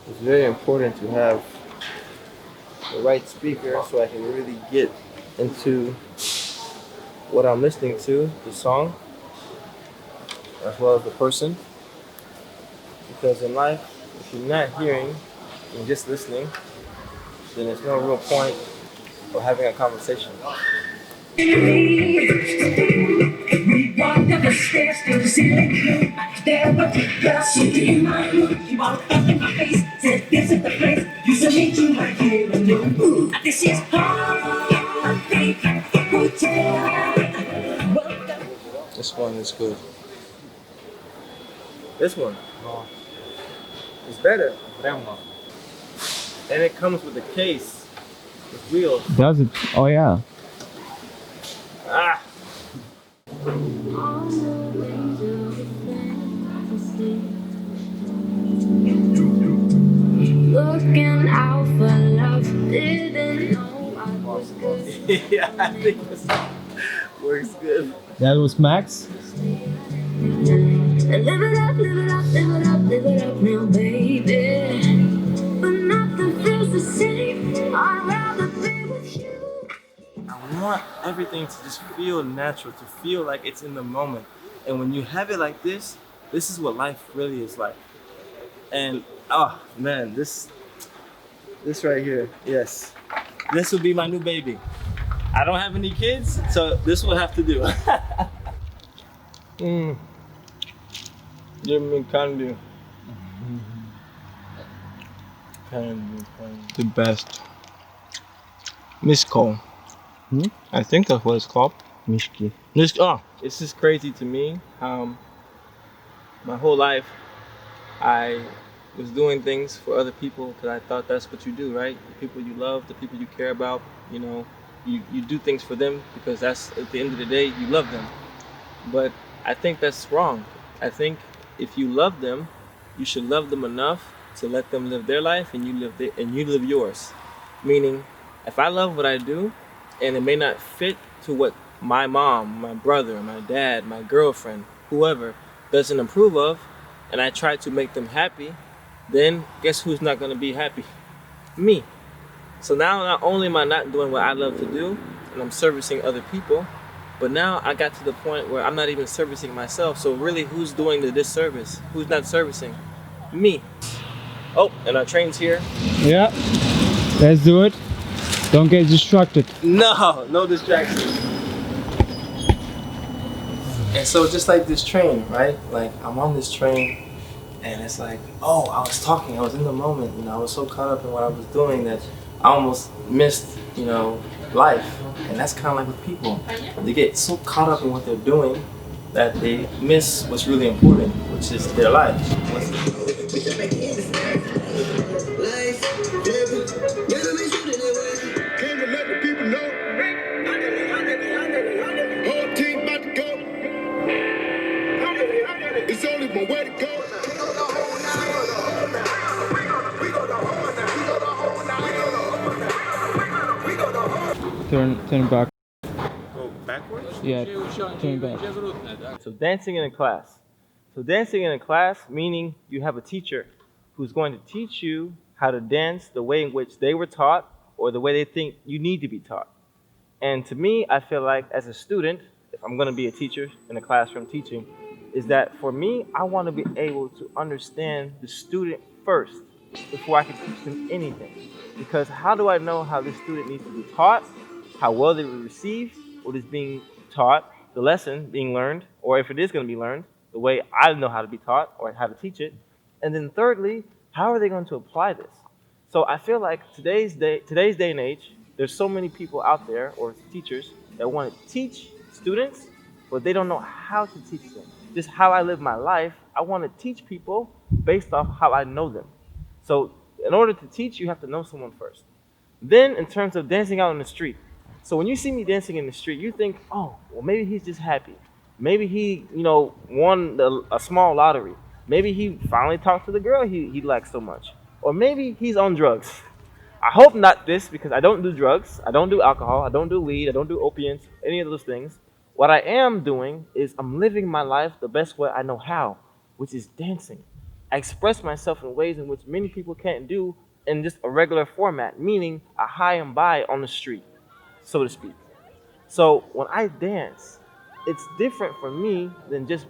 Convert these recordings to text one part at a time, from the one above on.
It's very important to have the right speaker so I can really get into what I'm listening to, the song, as well as the person. Because in life, if you're not hearing and just listening, then there's no real point of having a conversation. We walked up the stairs to the ceiling. There were two girls sitting in my room. She walked up in my face, said, "This is the place you should meet you right here in the room. Ooh, this is Heartbeat Hotel." This one is good. This one is better. And it comes with a case with wheels. Does it? Oh yeah. Ah! Looking out for love, didn't know I was good. Yeah, I think this works good. That was Max. And live it up, live it up, live it up, live it up now, baby. But nothing feels the same. I'd rather be with you. I want everything to just feel natural, to feel like it's in the moment. And when you have it like this is what life really is like. And oh man, this right here, yes. This will be my new baby. I don't have any kids, so this will have to do. Give me candy. Candy. The best. Miss Cole. I think that's what it's called. Mishki. It's just crazy to me how my whole life I was doing things for other people because I thought that's what you do, right? The people you love, the people you care about, you do things for them because that's, at the end of the day, you love them. But I think that's wrong. I think if you love them, you should love them enough to let them live their life and you live yours. Meaning, if I love what I do, and it may not fit to what my mom, my brother, my dad, my girlfriend, whoever doesn't approve of, and I try to make them happy, then guess who's not going to be happy? Me. So now not only am I not doing what I love to do, and I'm servicing other people, but now I got to the point where I'm not even servicing myself. So really, who's doing the disservice? Who's not servicing? Me. Oh, and our train's here. Yeah. Let's do it. Don't get distracted. No distractions. And so just like this train, right? Like I'm on this train and it's like, oh, I was talking, I was in the moment, I was so caught up in what I was doing that I almost missed, life. And that's kind of like with people. They get so caught up in what they're doing that they miss what's really important, which is their life. It's only one way to go. Turn back. Go backwards? Yeah. Turn back. So dancing in a class. So dancing in a class meaning you have a teacher who's going to teach you how to dance the way in which they were taught or the way they think you need to be taught. And to me, I feel like as a student, if I'm going to be a teacher in a classroom teaching, is that for me, I want to be able to understand the student first before I can teach them anything. Because how do I know how this student needs to be taught, how well they will receive what is being taught, the lesson being learned, or if it is going to be learned, the way I know how to be taught or how to teach it. And then thirdly, how are they going to apply this? So I feel like today's day and age, there's so many people out there, or teachers, that want to teach students, but they don't know how to teach them. Just how I live my life, I want to teach people based off how I know them. So in order to teach, you have to know someone first. Then in terms of dancing out on the street, so when you see me dancing in the street, you think, oh, well, maybe he's just happy. Maybe he, won a small lottery. Maybe he finally talked to the girl he likes so much. Or maybe he's on drugs. I hope not this, because I don't do drugs. I don't do alcohol. I don't do weed. I don't do opiates, any of those things. What I am doing is I'm living my life the best way I know how, which is dancing. I express myself in ways in which many people can't do in just a regular format, meaning a high and by on the street, so to speak. So when I dance, it's different for me than just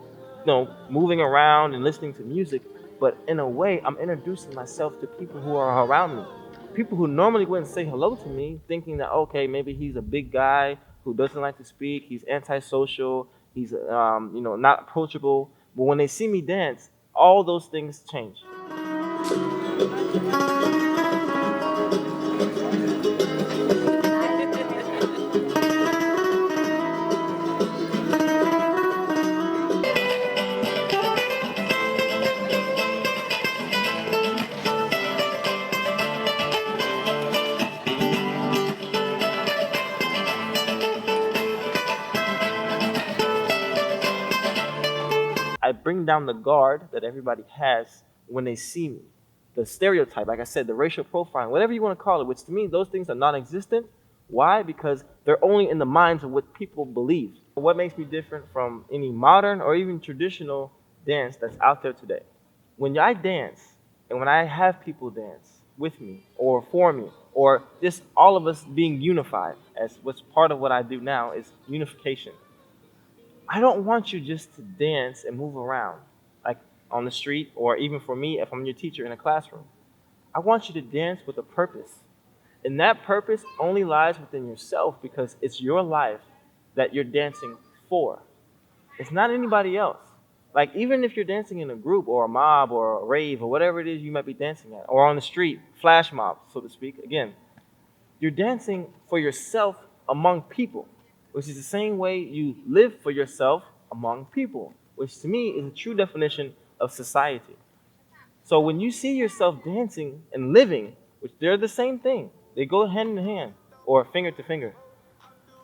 moving around and listening to music. But in a way, I'm introducing myself to people who are around me. People who normally wouldn't say hello to me, thinking that okay, maybe he's a big guy who doesn't like to speak, he's antisocial, he's not approachable. But when they see me dance, all those things change. I bring down the guard that everybody has when they see me. The stereotype, like I said, the racial profiling, whatever you want to call it, which to me, those things are non existent. Why? Because they're only in the minds of what people believe. What makes me different from any modern or even traditional dance that's out there today? When I dance and when I have people dance with me or for me, or just all of us being unified, as what's part of what I do now is unification. I don't want you just to dance and move around, like on the street, or even for me, if I'm your teacher in a classroom. I want you to dance with a purpose. And that purpose only lies within yourself because it's your life that you're dancing for. It's not anybody else. Like, even if you're dancing in a group or a mob or a rave or whatever it is you might be dancing at, or on the street, flash mob, so to speak, again, you're dancing for yourself among people, which is the same way you live for yourself among people, which to me is a true definition of society. So when you see yourself dancing and living, which they're the same thing, they go hand in hand or finger to finger,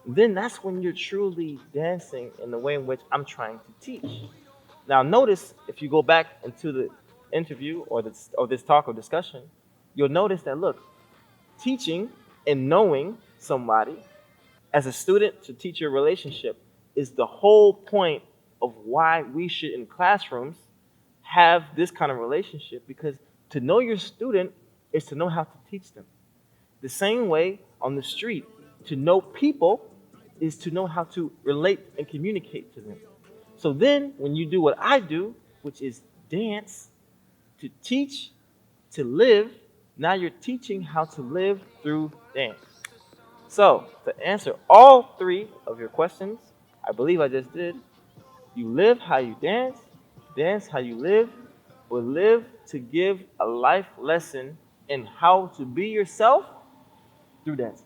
then that's when you're truly dancing in the way in which I'm trying to teach. Now, notice if you go back into the interview or this talk or discussion, you'll notice that look, teaching and knowing somebody as a student to teacher relationship is the whole point of why we should in classrooms have this kind of relationship, because to know your student is to know how to teach them. The same way on the street, to know people is to know how to relate and communicate to them. So then when you do what I do, which is dance, to teach, to live, now you're teaching how to live through dance. So, to answer all three of your questions, I believe I just did. You live how you dance, dance how you live, or live to give a life lesson in how to be yourself through dance.